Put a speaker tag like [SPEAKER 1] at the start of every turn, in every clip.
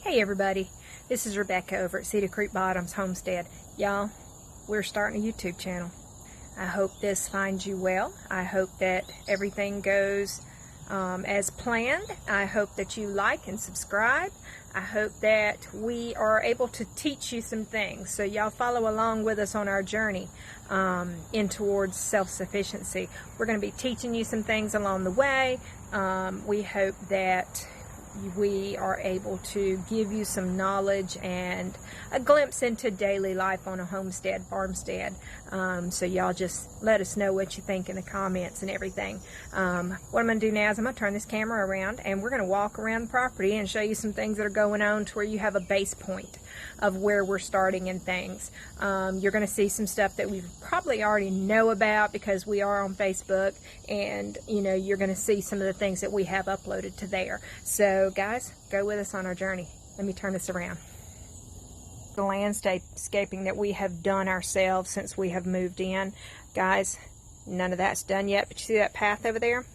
[SPEAKER 1] Hey everybody, this is Rebecca over at Cedar Creek Bottoms Homestead. Y'all, we're starting a YouTube channel. I hope this finds you well. I hope that everything goes as planned. I hope that you like and subscribe. I hope that we are able to teach you some things. So y'all follow along with us on our journey in towards self-sufficiency. We're going to be teaching you some things along the way. We hope that we are able to give you some knowledge and a glimpse into daily life on a homestead, farmstead. So y'all just let us know what you think in the comments and everything. What I'm going to do now is I'm going to turn this camera around and we're going to walk around the property and show you some things that are going on to where you have a base point of where we're starting and things. You're going to see some stuff that we probably already know about because we are on Facebook, and you know, you're going to see some of the things that we have uploaded to there. So guys, go with us on our journey. Let me turn this around. The landscaping that we have done ourselves since we have moved in. Guys, none of that's done yet, but you see that path over there?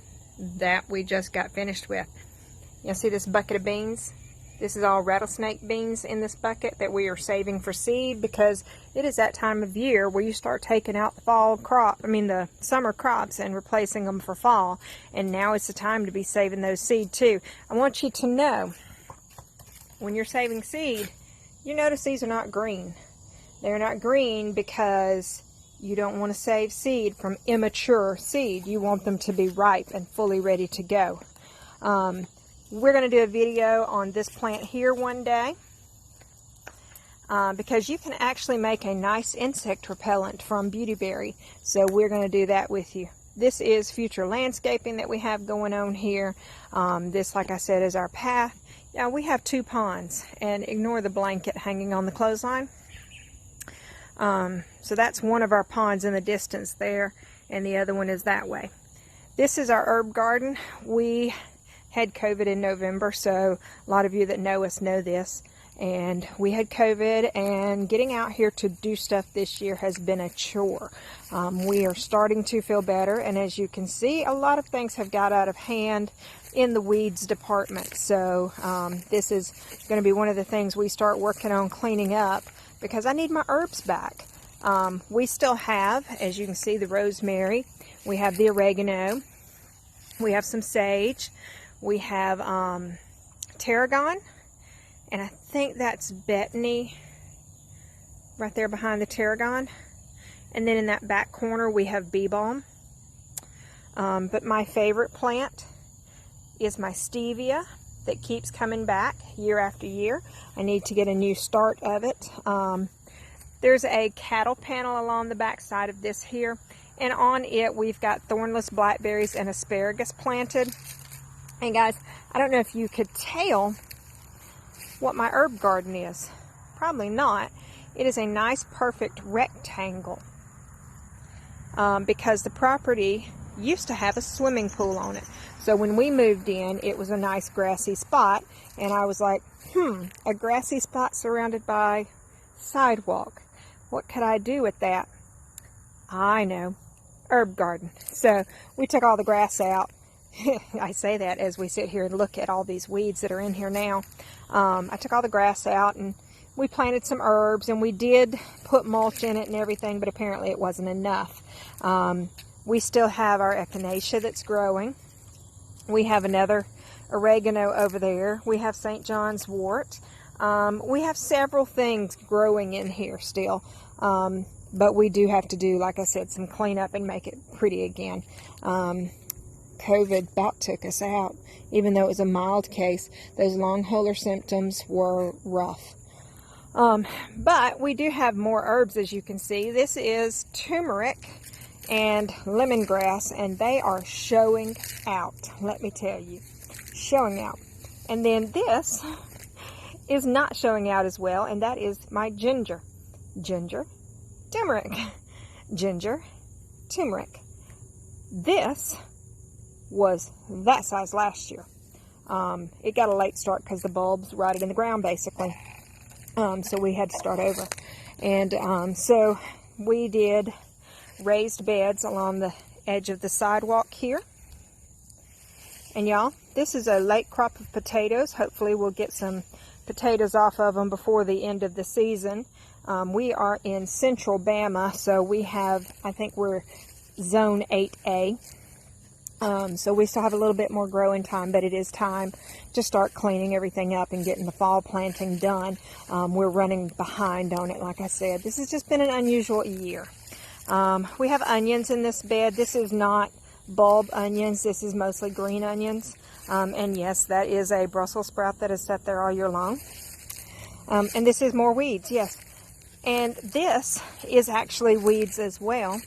[SPEAKER 1] That we just got finished with. You see this bucket of beans? This is all rattlesnake beans in this bucket that we are saving for seed, because it is that time of year where you start taking out the the summer crops and replacing them for fall. And now is the time to be saving those seed too. I want you to know, when you're saving seed, you notice these are not green. They're not green because you don't want to save seed from immature seed. You want them to be ripe and fully ready to go. We're going to do a video on this plant here one day because you can actually make a nice insect repellent from beautyberry. So we're going to do that with you. This is future landscaping that we have going on here. This, like I said, is our path. Now we have 2 ponds, and ignore the blanket hanging on the clothesline. So that's one of our ponds in the distance there, and the other one is that way. This is our herb garden. We had COVID in November, so a lot of you that know us know this. And we had COVID, and getting out here to do stuff this year has been a chore. We are starting to feel better, and as you can see, a lot of things have got out of hand in the weeds department. So this is going to be one of the things we start working on cleaning up, because I need my herbs back. We still have, as you can see, the rosemary. We have the oregano. We have some sage. We have tarragon, and I think that's betony right there behind the tarragon. And then in that back corner we have bee balm. But my favorite plant is my stevia that keeps coming back year after year. I need to get a new start of it. There's a cattle panel along the back side of this here, and on it we've got thornless blackberries and asparagus planted. And guys, I don't know if you could tell what my herb garden is. Probably not. It is a nice, perfect rectangle because the property used to have a swimming pool on it. So when we moved in, it was a nice grassy spot, and I was like, a grassy spot surrounded by sidewalk. What could I do with that? I know, herb garden. So we took all the grass out. I say that as we sit here and look at all these weeds that are in here now. I took all the grass out, and we planted some herbs, and we did put mulch in it and everything, but apparently it wasn't enough. We still have our echinacea that's growing. We have another oregano over there. We have St. John's wort. We have several things growing in here still. But we do have to do, like I said, some cleanup and make it pretty again. COVID about took us out. Even though it was a mild case, those long hauler symptoms were rough. But we do have more herbs, as you can see. This is turmeric and lemongrass, and they are showing out. Let me tell you, showing out. And then this is not showing out as well, and that is my ginger. Ginger, turmeric. Ginger, turmeric. This was that size last year. It got a late start because the bulbs rotted in the ground basically. So we had to start over. And so we did raised beds along the edge of the sidewalk here. And y'all, this is a late crop of potatoes. Hopefully we'll get some potatoes off of them before the end of the season. We are in central Bama, so we have, I think we're zone 8A. So we still have a little bit more growing time, but it is time to start cleaning everything up and getting the fall planting done. We're running behind on it, like I said. This has just been an unusual year. We have onions in this bed. This is not bulb onions. This is mostly green onions. And yes, that is a Brussels sprout that is set there all year long. And this is more weeds, yes. And this is actually weeds as well.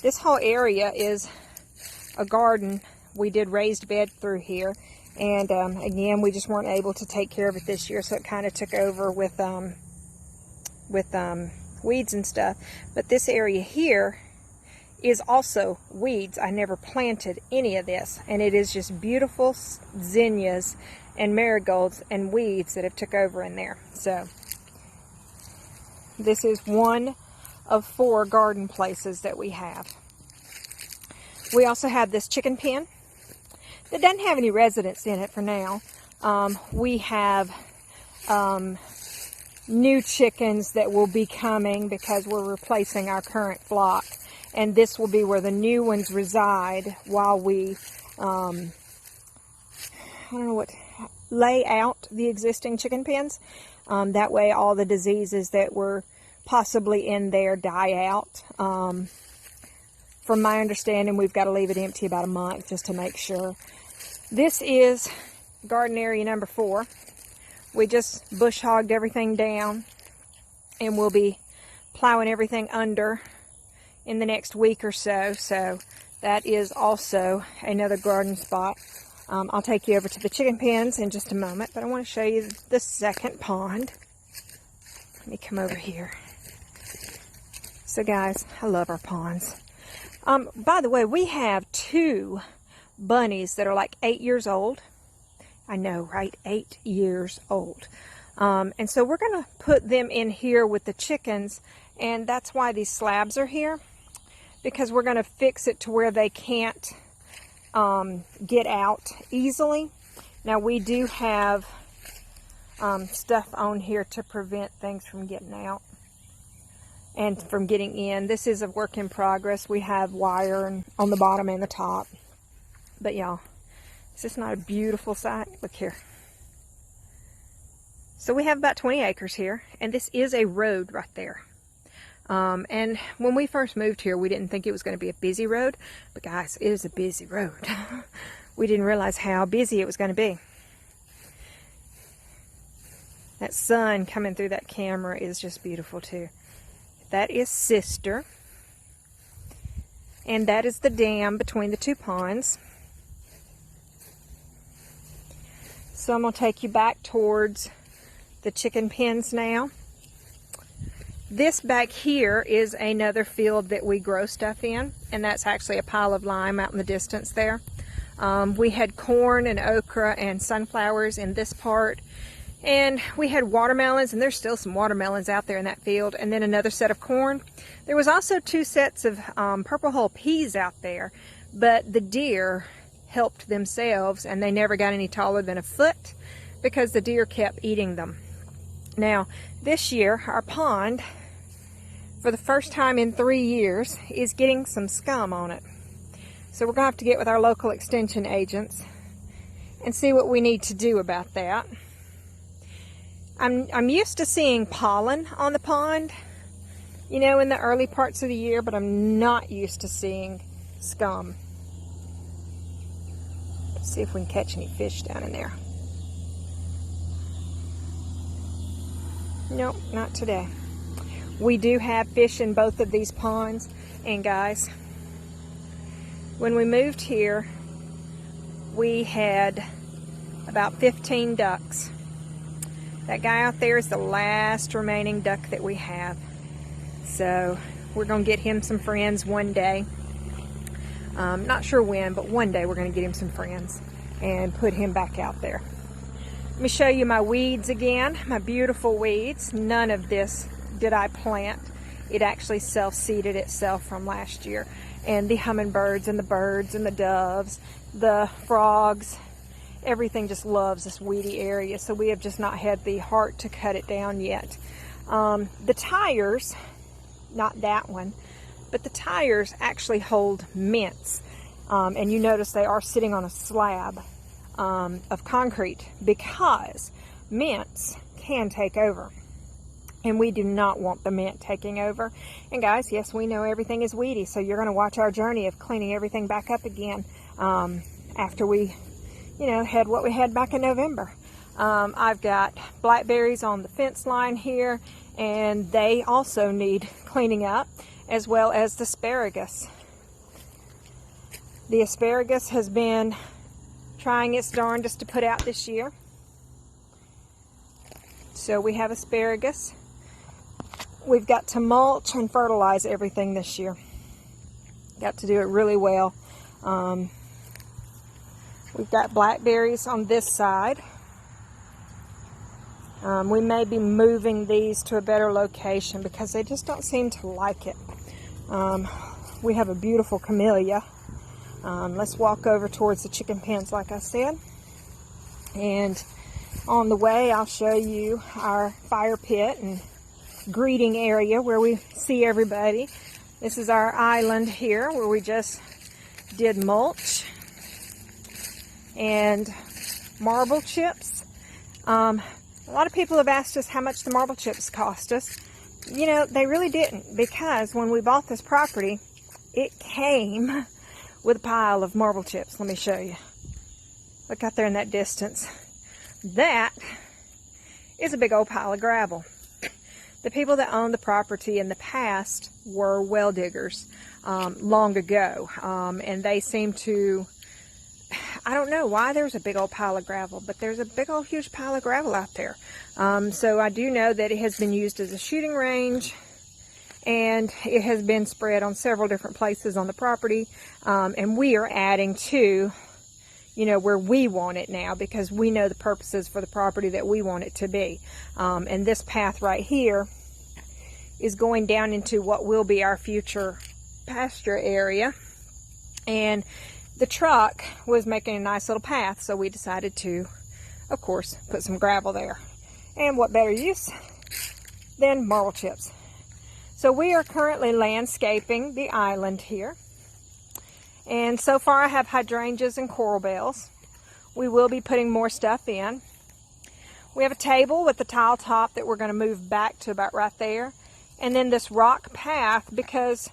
[SPEAKER 1] This whole area is a garden. We did raised bed through here, and again, we just weren't able to take care of it this year, so it kind of took over with weeds and stuff. But this area here is also weeds. I never planted any of this, and it is just beautiful zinnias and marigolds and weeds that have took over in there. So this is one of 4 garden places that we have. We also have this chicken pen that doesn't have any residents in it for now. We have new chickens that will be coming because we're replacing our current flock. And this will be where the new ones reside while we, lay out the existing chicken pens. That way all the diseases that were possibly in there die out. From my understanding, we've got to leave it empty about a month just to make sure. This is garden area number 4. We just bush hogged everything down, and we'll be plowing everything under in the next week or so. So that is also another garden spot. I'll take you over to the chicken pens in just a moment, but I want to show you the second pond. Let me come over here. So guys, I love our ponds. By the way, we have 2 bunnies that are like 8 years old. I know, right? 8 years old. And so we're going to put them in here with the chickens, and that's why these slabs are here, because we're going to fix it to where they can't get out easily. Now, we do have stuff on here to prevent things from getting out and from getting in. This is a work in progress. We have wire on the bottom and the top. But y'all, is this not a beautiful sight? Look here. So we have about 20 acres here, and this is a road right there. And when we first moved here, we didn't think it was going to be a busy road, but guys, it is a busy road. We didn't realize how busy it was going to be. That sun coming through that camera is just beautiful too. That is Cedar, and that is the dam between the 2 ponds. So I'm going to take you back towards the chicken pens now. This back here is another field that we grow stuff in, and that's actually a pile of lime out in the distance there. We had corn and okra and sunflowers in this part, and we had watermelons, and there's still some watermelons out there in that field, and then another set of corn. There was also 2 sets of purple hull peas out there, but the deer helped themselves, and they never got any taller than a foot because the deer kept eating them. Now, this year, our pond, for the first time in 3 years, is getting some scum on it. So we're going to have to get with our local extension agents and see what we need to do about that. I'm used to seeing pollen on the pond, you know, in the early parts of the year, but I'm not used to seeing scum. Let's see if we can catch any fish down in there. Nope, not today. We do have fish in both of these ponds, and guys, when we moved here, we had about 15 ducks. That guy out there is the last remaining duck that we have. So we're going to get him some friends one day. Not sure when, but one day we're going to get him some friends and put him back out there. Let me show you my weeds again, my beautiful weeds. None of this did I plant. It actually self-seeded itself from last year. And the hummingbirds and the birds and the doves, the frogs, everything just loves this weedy area, so we have just not had the heart to cut it down yet. The tires, not that one, but the tires actually hold mints. And you notice they are sitting on a slab of concrete because mints can take over. And we do not want the mint taking over. And guys, yes, we know everything is weedy, so you're going to watch our journey of cleaning everything back up again after we, you know, had what we had back in November. I've got blackberries on the fence line here, and they also need cleaning up, as well as the asparagus. The asparagus has been trying its darndest to put out this year. So we have asparagus. We've got to mulch and fertilize everything this year. Got to do it really well. We've got blackberries on this side. We may be moving these to a better location because they just don't seem to like it. We have a beautiful camellia. Let's walk over towards the chicken pens, like I said. And on the way, I'll show you our fire pit and greeting area where we see everybody. This is our island here where we just did mulch and marble chips. A lot of people have asked us how much the marble chips cost us. You know, they really didn't, because when we bought this property, it came with a pile of marble chips. Let me show you. Look out there in that distance. That is a big old pile of gravel. The people that owned the property in the past were well diggers long ago, and they seem to, I don't know why there's a big old pile of gravel, but there's a big old huge pile of gravel out there. So I do know that it has been used as a shooting range, and it has been spread on several different places on the property, and we are adding to, you know, where we want it now, because we know the purposes for the property that we want it to be. And this path right here is going down into what will be our future pasture area. And the truck was making a nice little path, so we decided to, of course, put some gravel there. And what better use than marble chips? So we are currently landscaping the island here. And so far I have hydrangeas and coral bells. We will be putting more stuff in. We have a table with the tile top that we're going to move back to about right there. And then this rock path, because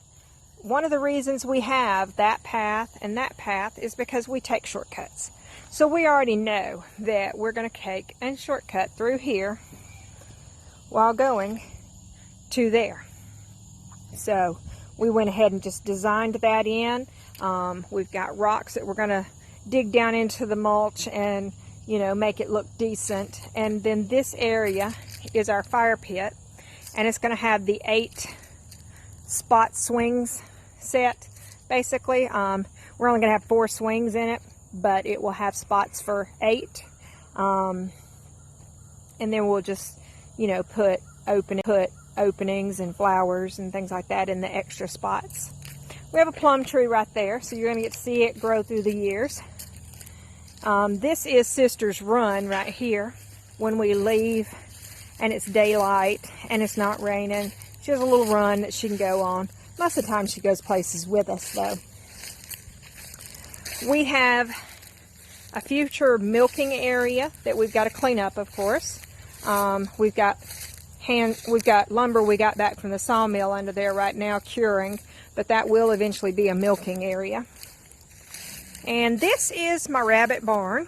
[SPEAKER 1] one of the reasons we have that path and that path is because we take shortcuts. So we already know that we're going to take a shortcut through here while going to there. So we went ahead and just designed that in. We've got rocks that we're going to dig down into the mulch and, you know, make it look decent. And then this area is our fire pit, and it's going to have the 8 spot swings set, basically. We're only going to have 4 swings in it, but it will have spots for 8. And then we'll just, you know, put openings and flowers and things like that in the extra spots. We have a plum tree right there, so you're going to get to see it grow through the years. This is Sister's run right here. When we leave and it's daylight and it's not raining, she has a little run that she can go on. Most of the time she goes places with us, though. We have a future milking area that we've got to clean up, of course. We've got lumber we got back from the sawmill under there right now curing, but that will eventually be a milking area. And this is my rabbit barn.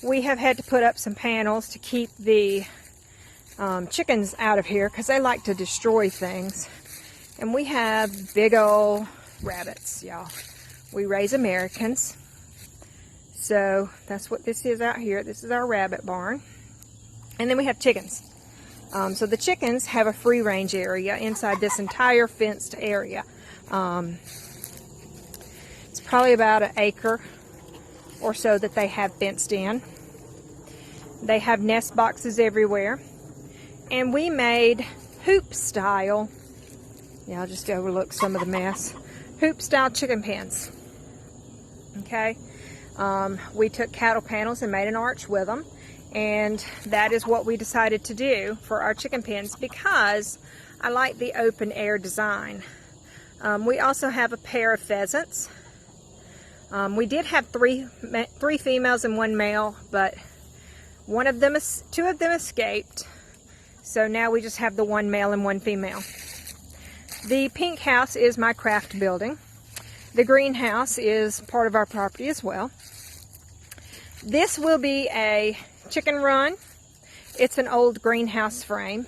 [SPEAKER 1] We have had to put up some panels to keep the chickens out of here because they like to destroy things. And we have big old rabbits, y'all. We raise Americans. So that's what this is out here. This is our rabbit barn. And then we have chickens. So the chickens have a free range area inside this entire fenced area. It's probably about an acre or so that they have fenced in. They have nest boxes everywhere. And we made hoop style, yeah, I'll just overlook some of the mess, hoop style chicken pens. Okay. We took cattle panels and made an arch with them, and that is what we decided to do for our chicken pens because I like the open air design. We also have a pair of pheasants. We did have three females and one male, but two of them escaped. So now we just have the one male and one female. The pink house is my craft building. The greenhouse is part of our property as well. This will be a chicken run. It's an old greenhouse frame,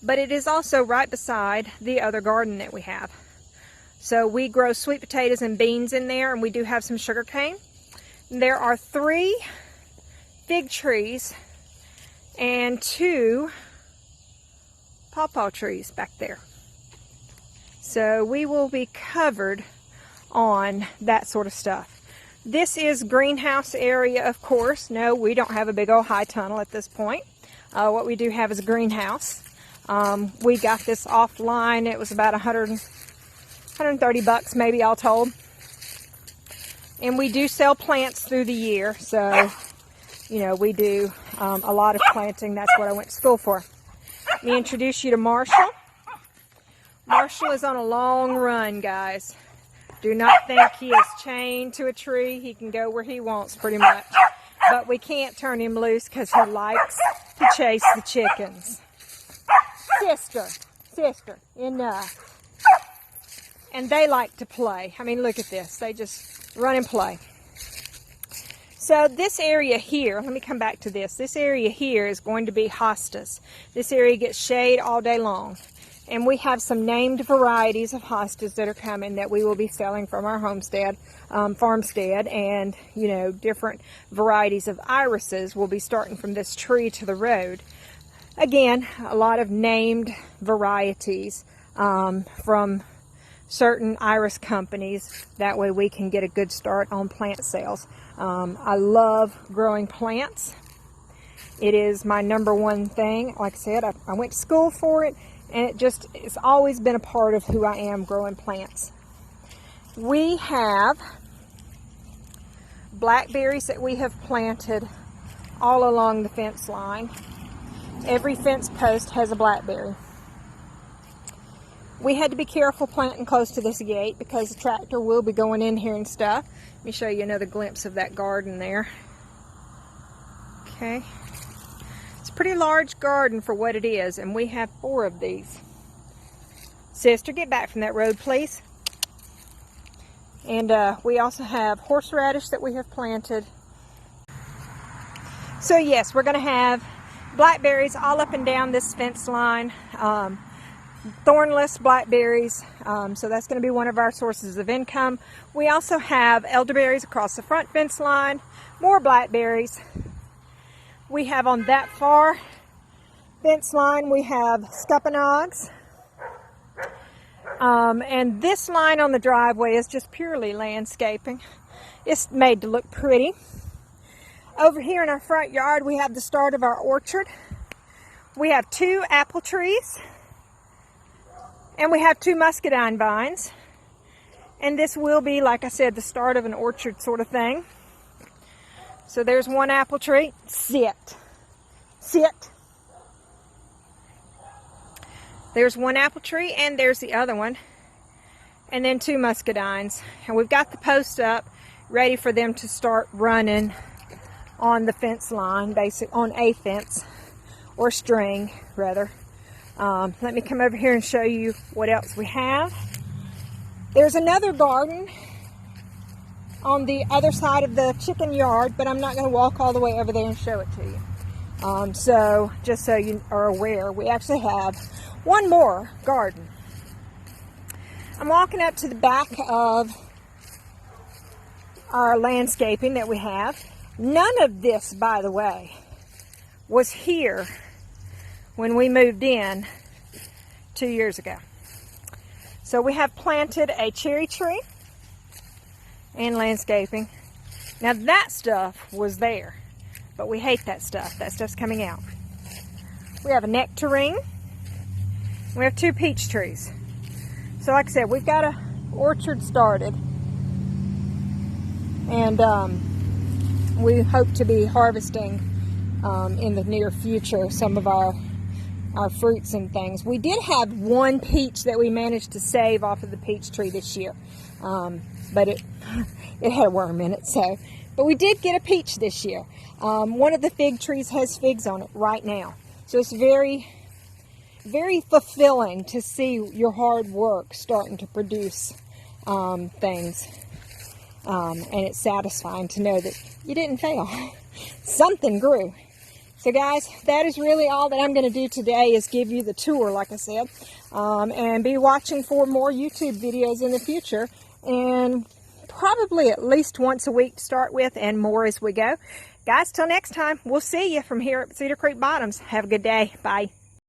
[SPEAKER 1] but it is also right beside the other garden that we have. So we grow sweet potatoes and beans in there, and we do have some sugar cane. There are 3 fig trees and 2 pawpaw trees back there. So we will be covered on that sort of stuff. This is greenhouse area, of course. No, we don't have a big old high tunnel at this point. What we do have is a greenhouse. We got this offline. It was about 130 bucks maybe all told. And we do sell plants through the year, so you know, we do a lot of planting. That's what I went to school for. Let me introduce you to Marshall. Marshall is on a long run, guys. Do not think he is chained to a tree. He can go where he wants pretty much. But we can't turn him loose because he likes to chase the chickens. Sister, enough. And they like to play. I mean, look at this. They just run and play. So this area here, let me come back to this. This area here is going to be hostas. This area gets shade all day long. And we have some named varieties of hostas that are coming that we will be selling from our homestead, farmstead, and, you know, different varieties of irises will be starting from this tree to the road. Again, a lot of named varieties from certain iris companies. That way we can get a good start on plant sales. I love growing plants. It is my #1 thing. Like I said, I went to school for it. And it's always been a part of who I am, growing plants. We have blackberries that we have planted all along the fence line. Every fence post has a blackberry. We had to be careful planting close to this gate because the tractor will be going in here and stuff. Let me show you another glimpse of that garden there. Okay. Pretty large garden for what it is, and we have 4 of these. Sister, get back from that road, please. And we also have horseradish that we have planted. So yes, we're going to have blackberries all up and down this fence line. Thornless blackberries, so that's going to be one of our sources of income. We also have elderberries across the front fence line, more blackberries. We have on that far fence line, we have scuppernongs. And this line on the driveway is just purely landscaping. It's made to look pretty. Over here in our front yard, we have the start of our orchard. We have 2 apple trees. And we have 2 muscadine vines. And this will be, like I said, the start of an orchard sort of thing. So there's 1 apple tree. Sit. There's 1 apple tree, and there's the other one. And then 2 muscadines. And we've got the posts up, ready for them to start running on the fence line, on a fence, or string, rather. Let me come over here and show you what else we have. There's another garden on the other side of the chicken yard, but I'm not going to walk all the way over there and show it to you. So just so you are aware, we actually have 1 more garden. I'm walking up to the back of our landscaping that we have. None of this, by the way, was here when we moved in 2 years ago. So we have planted a cherry tree and landscaping. Now that stuff was there, but we hate that stuff. That stuff's coming out. We have a nectarine. We have 2 peach trees. So like I said, we've got an orchard started. And we hope to be harvesting in the near future some of our fruits and things. We did have one peach that we managed to save off of the peach tree this year, but it had a worm in it. But we did get a peach this year. One of the fig trees has figs on it right now, so it's very, very fulfilling to see your hard work starting to produce things, and it's satisfying to know that you didn't fail. Something grew. So guys, that is really all that I'm going to do today, is give you the tour, like I said, and be watching for more YouTube videos in the future, and probably at least once a week to start with, and more as we go. Guys, till next time, we'll see you from here at Cedar Creek Bottoms. Have a good day. Bye.